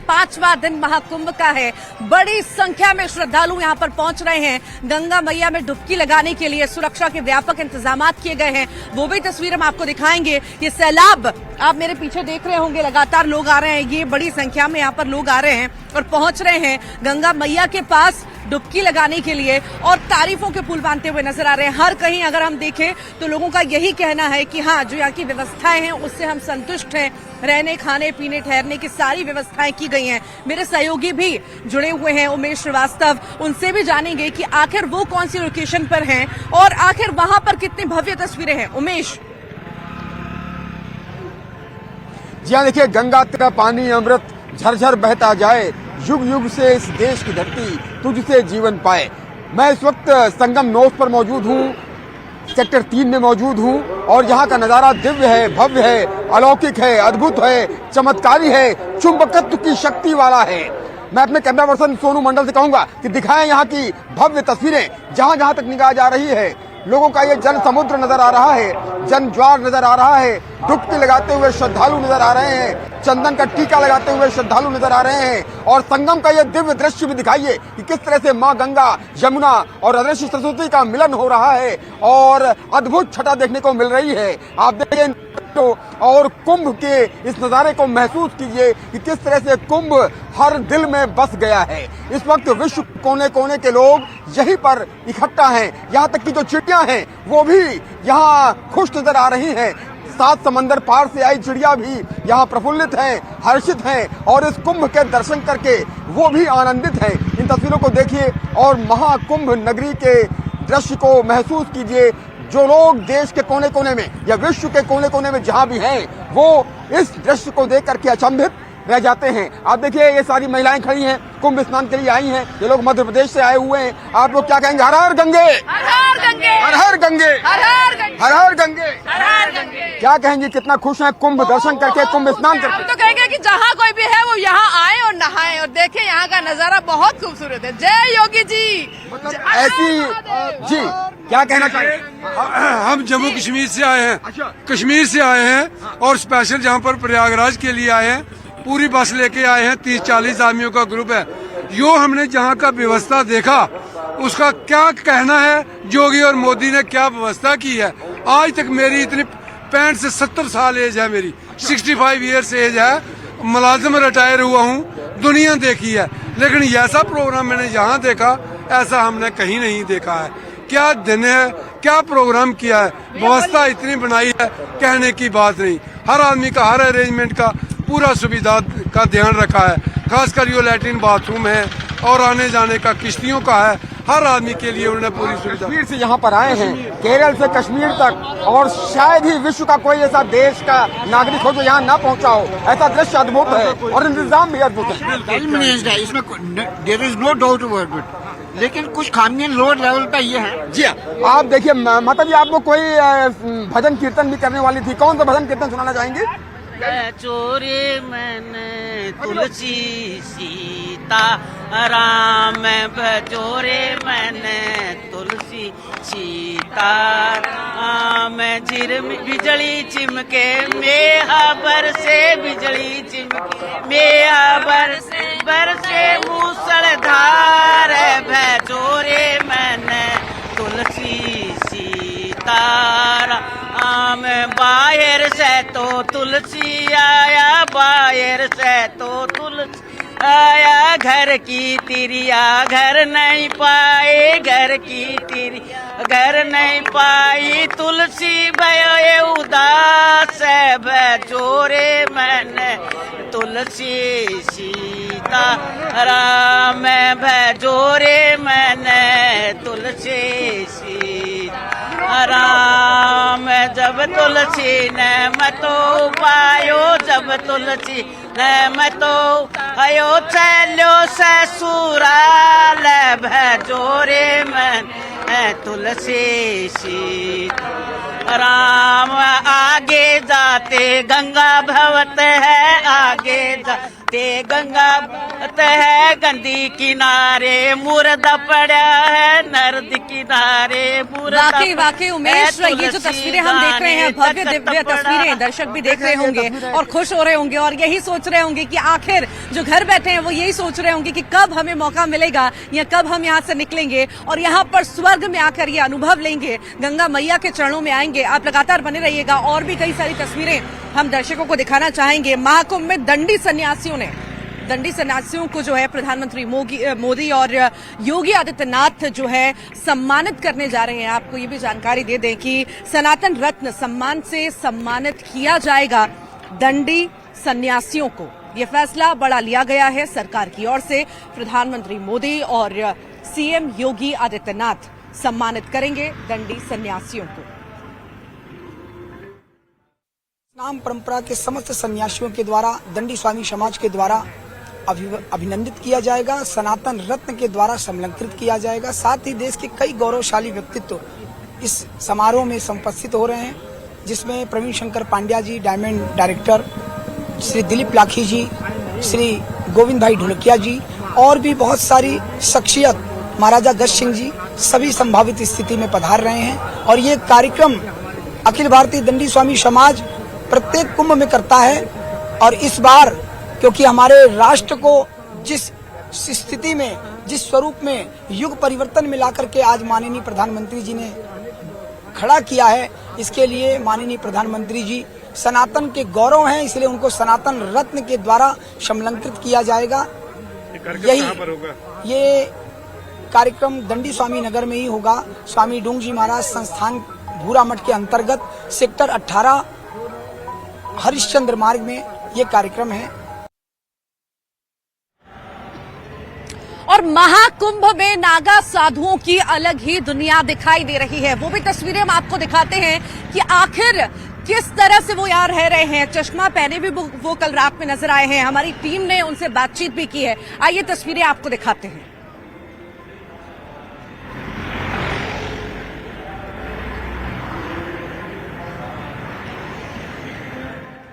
5वां दिन महाकुंभ का है। बड़ी संख्या में श्रद्धालु यहां पर पहुंच रहे हैं। गंगा मैया में डुबकी लगाने के लिए सुरक्षा के व्यापक इंतजाम किए गए हैं। वो भी तस्वीर हम आपको दिखाएंगे। ये सैलाब आप मेरे पीछे देख रहे होंगे, लगातार लोग आ रहे हैं। ये बड़ी संख्या में यहां पर लोग आ रहे हैं और पहुंच रहे हैं गंगा मैया के पास डुबकी लगाने के लिए और तारीफों के पुल बांधते हुए नजर आ रहे हैं। हर कहीं अगर हम देखें तो लोगों का यही कहना है कि हाँ, जो यहाँ की व्यवस्थाएं हैं उससे हम संतुष्ट हैं। रहने, खाने, पीने, ठहरने की सारी व्यवस्थाएं की गई हैं। मेरे सहयोगी भी जुड़े हुए हैं, उमेश श्रीवास्तव, उनसे भी जानेंगे कि आखिर वो कौन सी लोकेशन पर हैं और आखिर वहां पर कितनी भव्य तस्वीरें हैं। उमेश। जी हाँ, देखिए, गंगा तेरा पानी अमृत झरझर बहता जाए, युग युग से इस देश की धरती तुझसे जीवन पाए। मैं इस वक्त संगम नोस पर मौजूद हूँ, सेक्टर 3 में मौजूद हूँ और यहाँ का नजारा दिव्य है, भव्य है, अलौकिक है, अद्भुत है, चमत्कारी है, चुंबकत्व की शक्ति वाला है। मैं अपने कैमरा पर्सन सोनू मंडल से कहूंगा कि दिखाएं यहाँ की भव्य तस्वीरें। जहाँ जहाँ तक निगाह जा रही है, लोगों का ये जन समुद्र नजर आ रहा है, जन ज्वार नजर आ रहा है, डुबकी लगाते हुए श्रद्धालु नजर आ रहे हैं, चंदन का टीका लगाते हुए श्रद्धालु नजर आ रहे हैं। और संगम का ये दिव्य दृश्य भी दिखाइए कि किस तरह से माँ गंगा, यमुना और अदृश्य सरस्वती का मिलन हो रहा है और अद्भुत छटा देखने को मिल रही है। आप देखिए और कुंभ के इस नजारे को महसूस कीजिए कि किस तरह से कुंभ हर दिल में बस गया है। इस वक्त विश्व कोने कोने के लोग यहीं पर इकट्ठा हैं। यहाँ तक कि जो चिड़ियां हैं वो भी यहाँ खुश नजर आ रही हैं। 7 समंदर पार से आई चिड़िया भी यहाँ प्रफुल्लित हैं, हर्षित हैं और इस कुंभ के दर्शन करके वो भी आनंदित हैं। इन तस्वीरों को देखिए और महाकुंभ नगरी के दृश्य को महसूस कीजिए। जो लोग देश के कोने कोने में या विश्व के कोने कोने में जहां भी हैं, वो इस दृश्य को देख करके अचंभित रह जाते हैं। आप देखिए, ये सारी महिलाएं खड़ी हैं, कुंभ स्नान के लिए आई हैं। ये लोग मध्य प्रदेश से आए हुए हैं। आप लोग क्या कहेंगे? हर हर गंगे, हर हर गंगे, हर हर गंगे, हर हर गंगे, हर हर गंगे, हर हर गंगे। क्या कहेंगे? कितना खुश हैं कुंभ दर्शन करके, कुंभ स्नान करके? हम तो कहेंगे कि जहाँ कोई भी है वो यहाँ आए और नहाए और देखें। यहाँ का नजारा बहुत खूबसूरत है। जय योगी जी। मतलब ऐसी जी, क्या कहना चाहिए? हम जम्मू कश्मीर से आए हैं। अच्छा। कश्मीर से आए हैं और स्पेशल जहाँ पर प्रयागराज के लिए आए हैं। पूरी बस लेके आए हैं, 30-40 आदमियों का ग्रुप है। यो हमने जहाँ का व्यवस्था देखा, उसका क्या कहना है? योगी और मोदी ने क्या व्यवस्था की है। आज तक मेरी इतनी 65 से 70 साल एज है, मेरी 65 ईयर्स एज है, मुलाजिम रिटायर हुआ हूँ, दुनिया देखी है, लेकिन ऐसा प्रोग्राम मैंने यहाँ देखा, ऐसा हमने कहीं नहीं देखा है। क्या दिन है, क्या प्रोग्राम किया है, व्यवस्था इतनी बनाई है, कहने की बात नहीं। हर आदमी का, हर अरेंजमेंट का पूरा सुविधा का ध्यान रखा है। खासकर यो लैट्रिन बाथरूम है और आने जाने का किश्तियों का है, हर आदमी के लिए उन्होंने पूरी सुविधा। कश्मीर से यहाँ पर आए हैं, केरल से कश्मीर तक, और शायद ही विश्व का कोई ऐसा देश का नागरिक हो जो यहाँ ना पहुँचा हो। ऐसा दृश्य अद्भुत है और इंतजाम भी अद्भुत है। इसमें there is no doubt about it, लेकिन कुछ खामियां लो लेवल पे ये है। जी हाँ, आप देखिए, मतलब ये आपको कोई भजन कीर्तन भी करने वाली थी। कौन सा भजन कीर्तन सुनाना चाहेंगे? चोरे मैंने तुलसी सीता राम, बचोरे मैंने तुलसी सीता राम। झिर बिजली चिमके मेहा बरसे, बिजली चिमके मेहा बरसे मूसलधार। भचोरे मैंने तुलसी सीता राम, बाहर से तो तुलसी आया, बाहर से तो तुलसी आया। घर की तिरिया घर नहीं पाए, घर की तिरिया घर नहीं पाई। तुलसी भय उदास, भचोरे मैंने तुलसी सीता राम, भचोरे मैंने तुलसी सीता राम। जब तुलसी ने मतो पायो, जब तुलसी ने मतो आयो, चलो ससुराल। भचोरे मन तुलसी सीता राम। आगे जाते गंगा भवत है, आगे जाते गंगा है गंदी किनारे मुर्दा पड़ा है नर्द किनारे मुर्दा वाकई उमेश, ये जो तस्वीरें हम देख रहे हैं, भव्य दिव्य तस्वीरें, दर्शक भी देख रहे होंगे और खुश हो रहे होंगे और यही सोच रहे होंगे कि आखिर जो घर बैठे हैं वो यही सोच रहे होंगे कि कब हमें मौका मिलेगा या कब हम यहाँ से निकलेंगे और यहाँ पर स्वर्ग में आकर ये अनुभव लेंगे, गंगा मैया के चरणों में आएंगे। आप लगातार बने रहिएगा, और भी कई सारी तस्वीरें हम दर्शकों को दिखाना चाहेंगे। महाकुंभ में दंडी सन्यासियों को जो है प्रधानमंत्री मोदी और योगी आदित्यनाथ जो है सम्मानित करने जा रहे हैं। आपको ये भी जानकारी दे दें कि सनातन रत्न सम्मान से सम्मानित किया जाएगा दंडी सन्यासियों को। ये फैसला बड़ा लिया गया है सरकार की ओर से। प्रधानमंत्री मोदी और सीएम योगी आदित्यनाथ सम्मानित करेंगे दंडी सन्यासियों को। नाम परंपरा के समस्त सन्यासियों के द्वारा दंडी स्वामी समाज के द्वारा अभिनंदित किया जाएगा, सनातन रत्न के द्वारा संलग्नित किया जाएगा। साथ ही देश के कई गौरवशाली व्यक्तित्व इस समारोह में उपस्थित हो रहे हैं, जिसमें प्रवीण शंकर पांड्या जी, डायमंड डायरेक्टर, श्री दिलीप लाखी जी, श्री गोविंद भाई ढोलकिया जी और भी बहुत सारी शख्सियत, महाराजा गज सिंह जी, सभी संभावित स्थिति में पधार रहे हैं। और ये कार्यक्रम अखिल भारतीय दंडी स्वामी समाज प्रत्येक कुंभ में करता है। और इस बार क्योंकि हमारे राष्ट्र को जिस स्थिति में, जिस स्वरूप में युग परिवर्तन में लाकर के आज माननीय प्रधानमंत्री जी ने खड़ा किया है, इसके लिए माननीय प्रधानमंत्री जी सनातन के गौरव हैं, इसलिए उनको सनातन रत्न के द्वारा संलग्नित किया जाएगा। ये कार्यक्रम दंडी स्वामी नगर में ही होगा। स्वामी डूंग जी महाराज संस्थान भूरा मठ के अंतर्गत सेक्टर 18 हरिश्चंद्र मार्ग में ये कार्यक्रम है। और महाकुंभ में नागा साधुओं की अलग ही दुनिया दिखाई दे रही है। वो भी तस्वीरें हम आपको दिखाते हैं कि आखिर किस तरह से वो यहाँ रह रहे हैं। चश्मा पहने भी वो कल रात में नजर आए हैं। हमारी टीम ने उनसे बातचीत भी की है। आइए तस्वीरें आपको दिखाते हैं।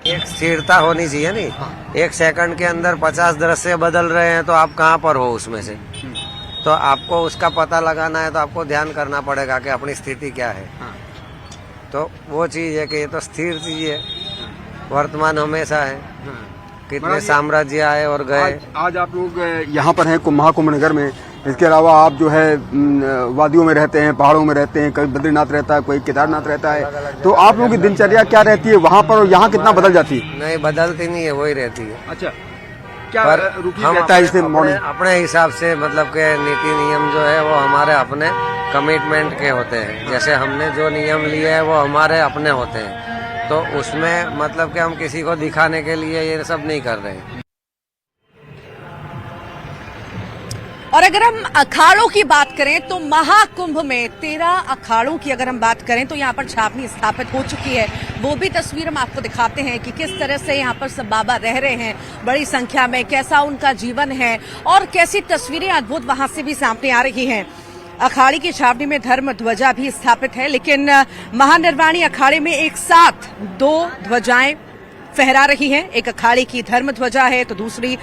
एक स्थिरता होनी चाहिए नहीं। एक सेकंड के अंदर 50 दृश्य बदल रहे हैं तो आप कहाँ पर हो उसमें से। तो आपको उसका पता लगाना है तो आपको ध्यान करना पड़ेगा कि अपनी स्थिति क्या है। तो वो चीज है कि ये तो स्थिर चीज है, वर्तमान हमेशा है। कितने साम्राज्य आए और गए। आज आप लोग यहाँ पर हैं महाकुंभ नगर में। इसके अलावा आप जो है वादियों में रहते हैं, पहाड़ों में रहते हैं, कोई बद्रीनाथ रहता है, कोई केदारनाथ रहता है। तो आप लोगों की दिनचर्या क्या रहती है वहाँ पर और यहाँ कितना बदल जाती है? नहीं, बदलती नहीं है, वही रहती है। अच्छा, क्या रूटीन हम रहता है इससे? अपने हिसाब से मतलब के नीति नियम जो है वो हमारे अपने कमिटमेंट के होते हैं। जैसे हमने जो नियम लिए हैं वो हमारे अपने होते हैं। तो उसमें मतलब कि हम किसी को दिखाने के लिए ये सब नहीं कर रहे हैं। और अगर हम अखाड़ों की बात करें तो महाकुंभ में 13 अखाड़ों की अगर हम बात करें तो यहाँ पर छावनी स्थापित हो चुकी है। वो भी तस्वीर हम आपको दिखाते हैं कि किस तरह से यहाँ पर सब बाबा रह रहे हैं बड़ी संख्या में, कैसा उनका जीवन है और कैसी तस्वीरें अद्भुत वहां से भी सामने आ रही हैं। अखाड़े की छावनी में धर्म ध्वजा भी स्थापित है, लेकिन महानिर्वाणी अखाड़े में एक साथ 2 ध्वजाएं फहरा रही हैं। एक अखाड़े की धर्म ध्वजा है तो दूसरी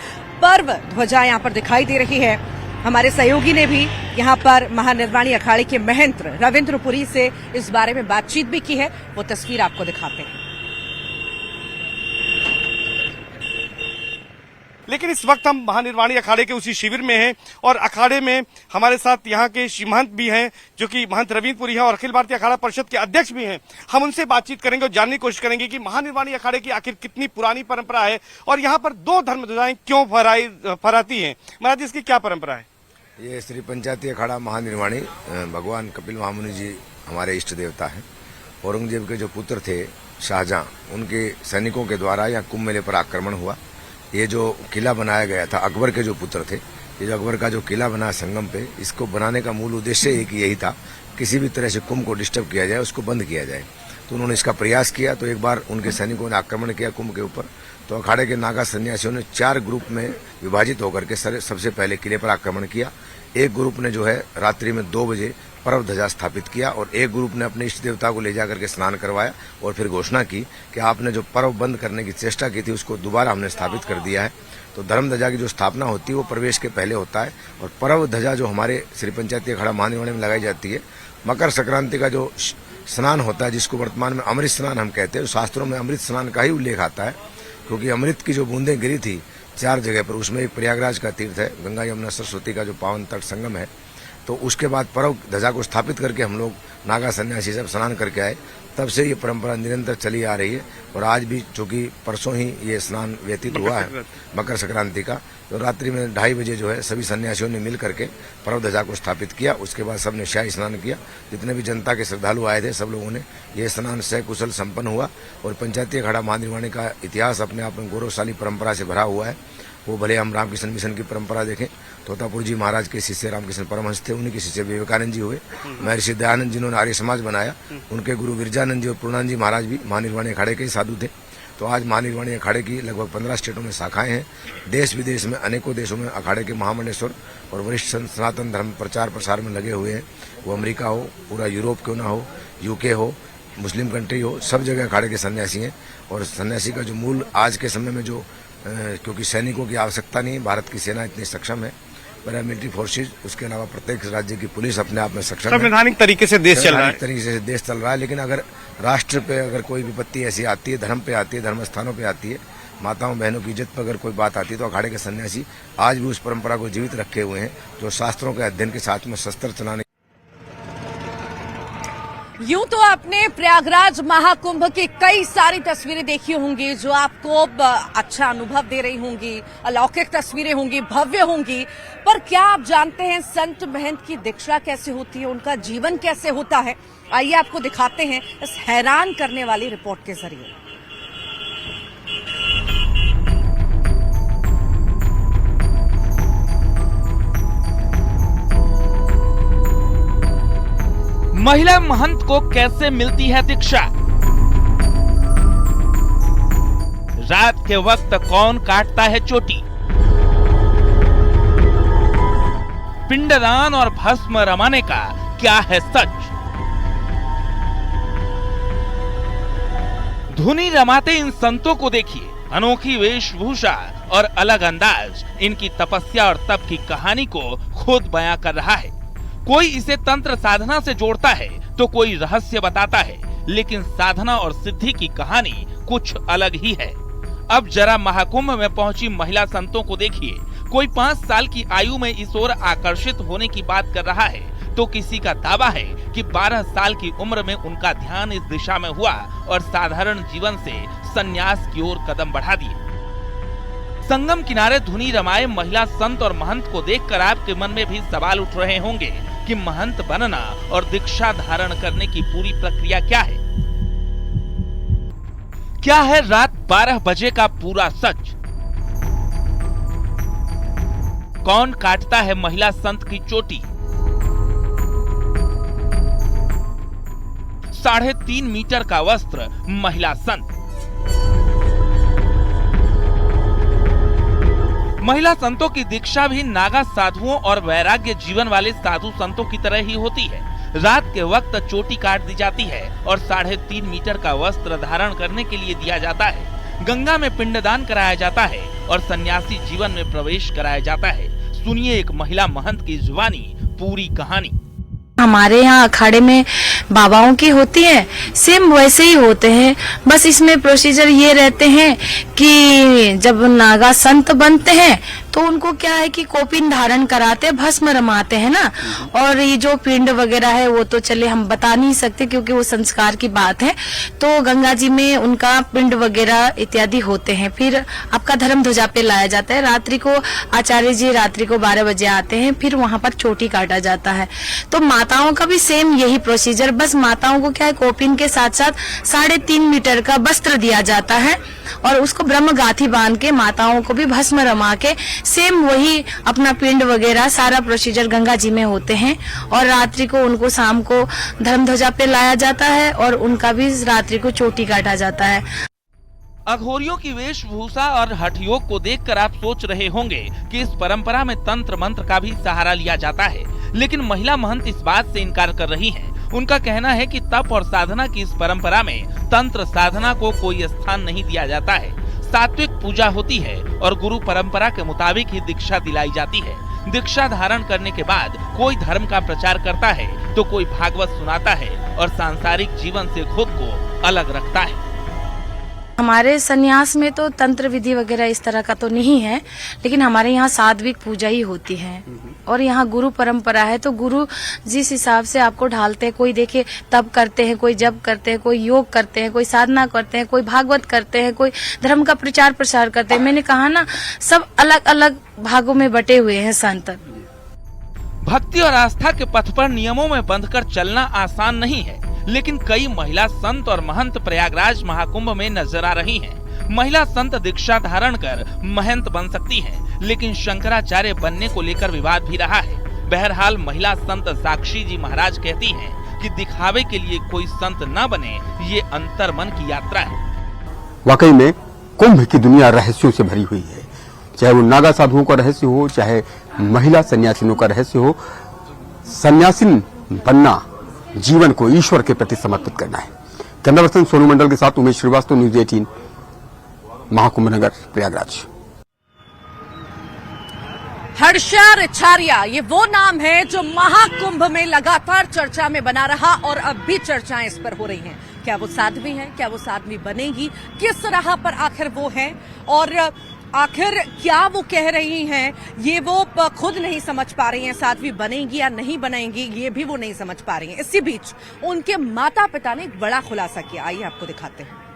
पर्व ध्वजा यहाँ पर दिखाई दे रही है। हमारे सहयोगी ने भी यहाँ पर महानिर्वाणी अखाड़े के महंत रविंद्रपुरी से इस बारे में बातचीत भी की है। वो तस्वीर आपको दिखाते हैं। लेकिन इस वक्त हम महानिर्वाणी अखाड़े के उसी शिविर में हैं और अखाड़े में हमारे साथ यहाँ के श्री महंत भी हैं जो कि महंत रविंद्रपुरी हैं और अखिल भारतीय अखाड़ा परिषद के अध्यक्ष भी हैं। हम उनसे बातचीत करेंगे और जानने की कोशिश करेंगे कि महानिर्वाणी अखाड़े की आखिर कितनी पुरानी परंपरा है और यहाँ पर 2 धर्म ध्वजाएं क्यों फहराती हैं। महाराज, इसकी क्या परंपरा है? ये श्री पंचायती अखाड़ा महानिर्वाणी भगवान कपिल महामुनि जी हमारे इष्ट देवता हैं। औरंगजेब के जो पुत्र थे शाहजहां, उनके सैनिकों के द्वारा यहाँ कुंभ मेले पर आक्रमण हुआ। ये जो किला बनाया गया था, अकबर के जो पुत्र थे, ये जो अकबर का जो किला बना संगम पे, इसको बनाने का मूल उद्देश्य एक यही था, किसी भी तरह से कुंभ को डिस्टर्ब किया जाए, उसको बंद किया जाए। तो उन्होंने इसका प्रयास किया। तो एक बार उनके सैनिकों ने आक्रमण किया कुंभ के ऊपर। तो अखाड़े के नागा सन्यासियों ने 4 ग्रुप में विभाजित होकर के सबसे पहले किले पर आक्रमण किया। एक ग्रुप ने जो है रात्रि में 2 बजे पर्व ध्वजा स्थापित किया और एक ग्रुप ने अपने इष्ट देवता को ले जाकर के स्नान करवाया और फिर घोषणा की कि आपने जो पर्व बंद करने की चेष्टा की थी उसको दोबारा हमने स्थापित कर दिया है। तो धर्म ध्वजा की जो स्थापना होती है वो प्रवेश के पहले होता है, और पर्व ध्वजा जो हमारे श्री पंचायती अखाड़ा महानिर्वाणी में लगाई जाती है। मकर संक्रांति का जो स्नान होता है, जिसको वर्तमान में अमृत स्नान हम कहते हैं, शास्त्रों में अमृत स्नान का ही उल्लेख आता है, क्योंकि अमृत की जो बूंदें गिरी थी 4 जगह पर, उसमें एक प्रयागराज का तीर्थ है, गंगा यमुना सरस्वती का जो पावन तट संगम है। तो उसके बाद पर्व ध्वजा को स्थापित करके हम लोग नागा सन्यासी सब स्नान करके आए, तब से ये परंपरा निरंतर चली आ रही है। और आज भी चूंकि परसों ही ये स्नान व्यतीत हुआ है मकर संक्रांति का, तो रात्रि में 2:30 बजे जो है सभी सन्यासियों ने मिल करके पर्व ध्वजा को स्थापित किया। उसके बाद सबने शाही स्नान किया। जितने भी जनता के श्रद्धालु आए थे सब लोगों ने ये स्नान सकुशल संपन्न हुआ। और पंचायती अखाड़ा महानिर्वाणी का इतिहास अपने आप में गौरवशाली परंपरा से भरा हुआ है। वो भले हम रामकृष्ण मिशन की परंपरा देखें, तोतापुर जी महाराज के शिष्य रामकृष्ण परमहंस थे, उन्हीं के शिष्य विवेकानंद जी हुए। महर्षि दयानंद जिन्होंने आर्य समाज बनाया, उनके गुरु विरजानंद जी और पूर्णानंद जी महाराज भी महानिर्वाणी अखाड़े के साधु थे। तो आज महानिर्वाणी अखाड़े की लगभग 15 स्टेटों में शाखाएं हैं। देश विदेश में अनेकों देशों में अखाड़े के महामंडलेश्वर और वरिष्ठ सनातन धर्म प्रचार प्रसार में लगे हुए हैं। वो अमेरिका हो, पूरा यूरोप क्यों ना हो, यूके हो, मुस्लिम कंट्री हो, सब जगह अखाड़े के सन्यासी हैं। और सन्यासी का जो मूल आज के समय में जो क्योंकि सैनिकों की आवश्यकता नहीं, भारत की सेना इतनी सक्षम है, पैरामिलिट्री फोर्सेज, उसके अलावा प्रत्येक राज्य की पुलिस अपने आप में सक्षम है, संवैधानिक तरीके से देश चल रहा है, तरीके से देश चल रहा है। लेकिन अगर राष्ट्र पे अगर कोई विपत्ति ऐसी आती है, धर्म पे आती है, धर्म स्थानों पे आती है, माताओं बहनों की इज्जत पर अगर कोई बात आती है, तो अखाड़े के सन्यासी आज भी उस परंपरा को जीवित रखे हुए हैं, जो शास्त्रों के अध्ययन के साथ में शस्त्र चलाने। यूं तो आपने प्रयागराज महाकुंभ की कई सारी तस्वीरें देखी होंगी जो आपको अच्छा अनुभव दे रही होंगी, अलौकिक तस्वीरें होंगी, भव्य होंगी। पर क्या आप जानते हैं संत महंत की दीक्षा कैसे होती है, उनका जीवन कैसे होता है? आइए आपको दिखाते हैं इस हैरान करने वाली रिपोर्ट के जरिए। महिला महंत को कैसे मिलती है दीक्षा? रात के वक्त कौन काटता है चोटी? पिंडदान और भस्म रमाने का क्या है सच? धुनी रमाते इन संतों को देखिए। अनोखी वेशभूषा और अलग अंदाज इनकी तपस्या और तप की कहानी को खुद बयां कर रहा है। कोई इसे तंत्र साधना से जोड़ता है तो कोई रहस्य बताता है, लेकिन साधना और सिद्धि की कहानी कुछ अलग ही है। अब जरा महाकुंभ में पहुंची महिला संतों को देखिए। कोई 5 साल की आयु में इस ओर आकर्षित होने की बात कर रहा है, तो किसी का दावा है कि 12 साल की उम्र में उनका ध्यान इस दिशा में हुआ और साधारण जीवन से संन्यास की ओर कदम बढ़ा दिए। संगम किनारे धुनी रमाए महिला संत और महंत को देखकर आपके मन में भी सवाल उठ रहे होंगे कि महंत बनना और दीक्षा धारण करने की पूरी प्रक्रिया क्या है? क्या है रात 12 बजे का पूरा सच? कौन काटता है महिला संत की चोटी? 3.5 मीटर का वस्त्र महिला संत। महिला संतों की दीक्षा भी नागा साधुओं और वैराग्य जीवन वाले साधु संतों की तरह ही होती है। रात के वक्त चोटी काट दी जाती है और 3.5 मीटर का वस्त्र धारण करने के लिए दिया जाता है। गंगा में पिंडदान कराया जाता है और सन्यासी जीवन में प्रवेश कराया जाता है। सुनिए एक महिला महंत की जुबानी पूरी कहानी। हमारे यहाँ अखाड़े में बाबाओं की होती है, सेम वैसे ही होते हैं। बस इसमें प्रोसीजर ये रहते हैं कि जब नागा संत बनते हैं तो उनको क्या है कि कोपिन धारण कराते, भस्म रमाते हैं ना। और ये जो पिंड वगैरह है वो तो चले हम बता नहीं सकते क्योंकि वो संस्कार की बात है। तो गंगा जी में उनका पिंड वगैरह इत्यादि होते हैं। फिर आपका धर्म ध्वजा पे लाया जाता है। रात्रि को आचार्य जी रात्रि को 12 बजे आते हैं, फिर वहाँ पर चोटी काटा जाता है। तो माताओं का भी सेम यही प्रोसीजर, बस माताओं को क्या है कोपिन के साथ साथ 3.5 मीटर का वस्त्र दिया जाता है और उसको ब्रह्म गाथी बांध के माताओं को भी भस्म रमा के सेम वही अपना पिंड वगैरह सारा प्रोसीजर गंगा जी में होते हैं। और रात्रि को उनको शाम को धर्म ध्वजा पे लाया जाता है और उनका भी रात्रि को चोटी काटा जाता है। अघोरियों की वेशभूषा और हठ योग को देखकर आप सोच रहे होंगे कि इस परंपरा में तंत्र मंत्र का भी सहारा लिया जाता है, लेकिन महिला महंत इस बात से इनकार कर रही हैं। उनका कहना है कि तप और साधना की इस परंपरा में तंत्र साधना को कोई स्थान नहीं दिया जाता है। सात्विक पूजा होती है और गुरु परंपरा के मुताबिक ही दीक्षा दिलाई जाती है। दीक्षा धारण करने के बाद कोई धर्म का प्रचार करता है तो कोई भागवत सुनाता है और सांसारिक जीवन से खुद को अलग रखता है। हमारे सन्यास में तो तंत्र विधि वगैरह इस तरह का तो नहीं है, लेकिन हमारे यहाँ सात्विक पूजा ही होती है और यहाँ गुरु परंपरा है, तो गुरु जिस हिसाब से आपको ढालते हैं, कोई देखे तब करते हैं, कोई जप करते हैं, कोई योग करते हैं, कोई साधना करते हैं, कोई भागवत करते हैं, कोई धर्म का प्रचार प्रसार करते हैं। मैंने कहा ना, सब अलग अलग भागों में बटे हुए हैं संत। भक्ति और आस्था के पथ पर नियमों में बंधकर चलना आसान नहीं है, लेकिन कई महिला संत और महंत प्रयागराज महाकुंभ में नजर आ रही हैं। महिला संत दीक्षा धारण कर महंत बन सकती हैं, लेकिन शंकराचार्य बनने को लेकर विवाद भी रहा है। बहरहाल महिला संत साक्षी जी महाराज कहती हैं कि दिखावे के लिए कोई संत न बने, ये अंतर्मन की यात्रा है। वाकई में कुंभ की दुनिया रहस्यों से भरी हुई है, चाहे वो नागा साधुओं का रहस्य हो, चाहे महिला सन्यासिनों का रहस्य हो। सन्यासिन बनना जीवन को ईश्वर के प्रति समर्पित करना है। कैमरा पर्सन सोनू मंडल के साथ उमेश श्रीवास्तव, न्यूज 18, महाकुंभ नगर प्रयागराज। हर्षा रिछारिया, ये वो नाम है जो महाकुंभ में लगातार चर्चा में बना रहा और अब भी चर्चाएं इस पर हो रही हैं। क्या वो साध्वी हैं? क्या वो साध्वी बनेगी? किस राह पर आखिर वो हैं? और आखिर क्या वो कह रही हैं, ये वो खुद नहीं समझ पा रही हैं। साध्वी बनेंगी या नहीं बनेंगी, ये भी वो नहीं समझ पा रही हैं। इसी बीच उनके माता पिता ने एक बड़ा खुलासा किया, आइए आपको दिखाते हैं।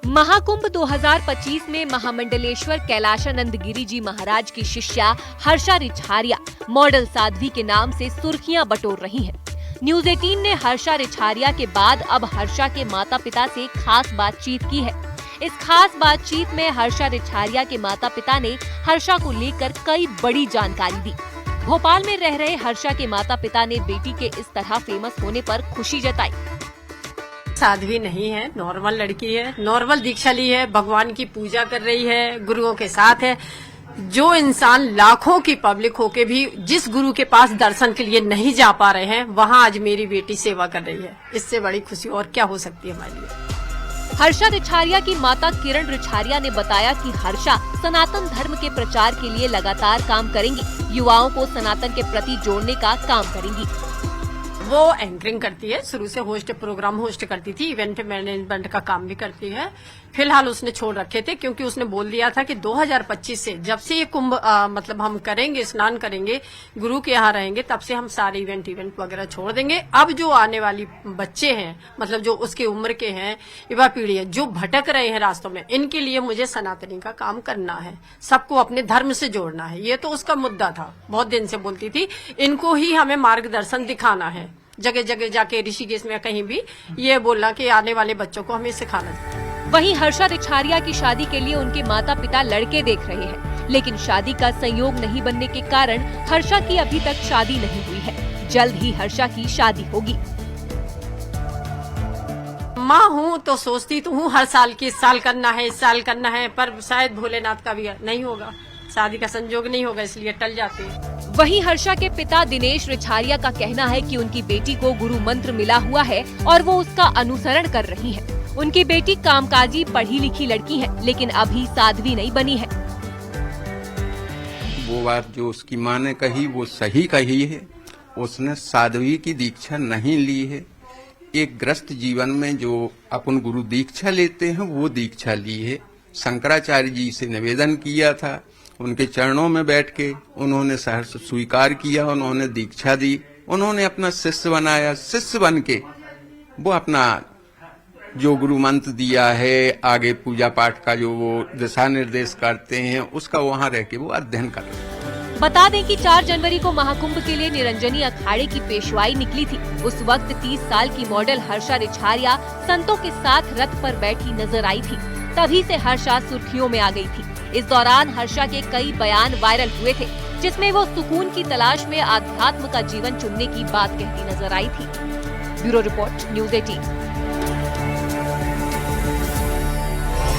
महाकुंभ 2025 में महामंडलेश्वर कैलाशानंद गिरी जी महाराज की शिष्या हर्षा रिछारिया मॉडल साध्वी के नाम से सुर्खियां बटोर रही हैं। न्यूज 18 ने हर्षा रिछारिया के बाद अब हर्षा के माता पिता से खास बातचीत की है। इस खास बातचीत में हर्षा रिछारिया के माता पिता ने हर्षा को लेकर कई बड़ी जानकारी दी। भोपाल में रह रहे हर्षा के माता पिता ने बेटी के इस तरह फेमस होने पर खुशी जताई। साध्वी नहीं है, नॉर्मल लड़की है, नॉर्मल दीक्षा ली है, भगवान की पूजा कर रही है, गुरुओं के साथ है। जो इंसान लाखों की पब्लिक होके भी जिस गुरु के पास दर्शन के लिए नहीं जा पा रहे हैं, वहाँ आज मेरी बेटी सेवा कर रही है। इससे बड़ी खुशी और क्या हो सकती है हमारे लिए। हर्षा रिछारिया की माता किरण रिछारिया ने बताया कि हर्षा सनातन धर्म के प्रचार के लिए लगातार काम करेंगी, युवाओं को सनातन के प्रति जोड़ने का काम करेंगी। वो एंकरिंग करती है, शुरू से प्रोग्राम होस्ट करती थी, इवेंट मैनेजमेंट का काम भी करती है। फिलहाल उसने छोड़ रखे थे क्योंकि उसने बोल दिया था कि 2025 से जब से ये कुंभ मतलब हम करेंगे, स्नान करेंगे, गुरु के यहाँ रहेंगे, तब से हम सारे इवेंट वगैरह छोड़ देंगे। अब जो आने वाली बच्चे हैं, मतलब जो उसके उम्र के हैं, युवा पीढ़ी है, जो भटक रहे हैं रास्तों में, इनके लिए मुझे सनातनी का काम करना है, सबको अपने धर्म से जोड़ना है। ये तो उसका मुद्दा था, बहुत दिन से बोलती थी। इनको ही हमें मार्गदर्शन दिखाना है, जगह जगह जाके ऋषिकेश में कहीं भी ये बोलना कि आने वाले बच्चों को हमें सिखाना चाहिए। वहीं हर्षा रिछारिया की शादी के लिए उनके माता पिता लड़के देख रहे हैं, लेकिन शादी का संयोग नहीं बनने के कारण हर्षा की अभी तक शादी नहीं हुई है। जल्द ही हर्षा की शादी होगी। माँ हूँ तो सोचती तो हूँ हर साल की, इस साल करना है, इस साल करना है, पर शायद भोलेनाथ का भी नहीं होगा, शादी का संजोग नहीं होगा, इसलिए टल जाते हैं। वहीं हर्षा के पिता दिनेश रिछारिया का कहना है कि उनकी बेटी को गुरु मंत्र मिला हुआ है और वो उसका अनुसरण कर रही है। उनकी बेटी कामकाजी पढ़ी लिखी लड़की है, लेकिन अभी साध्वी नहीं बनी है। वो बात जो उसकी माँ ने कही वो सही कही है। उसने साध्वी की दीक्षा नहीं ली है। एक ग्रस्त जीवन में जो अपन गुरु दीक्षा लेते हैं वो दीक्षा ली है। शंकराचार्य जी से निवेदन किया था, उनके चरणों में बैठ के उन्होंने सहर्ष स्वीकार किया, उन्होंने दीक्षा दी, उन्होंने अपना शिष्य बनाया। शिष्य बन के वो अपना जो गुरु मंत्र दिया है, आगे पूजा पाठ का जो वो दिशा निर्देश करते हैं, उसका वहाँ रह के वो अध्ययन कर रहे हैं। बता दें कि 4 जनवरी को महाकुंभ के लिए निरंजनी अखाड़े की पेशवाई निकली थी। उस वक्त 30 साल की मॉडल हर्षा रिछारिया संतों के साथ रथ पर बैठी नजर आई थी। तभी से हर्षा सुर्खियों में आ गई थी। इस दौरान हर्षा के कई बयान वायरल हुए थे, जिसमें वो सुकून की तलाश में आध्यात्म का जीवन चुनने की बात कहती नजर आई थी। Bureau report, news 18।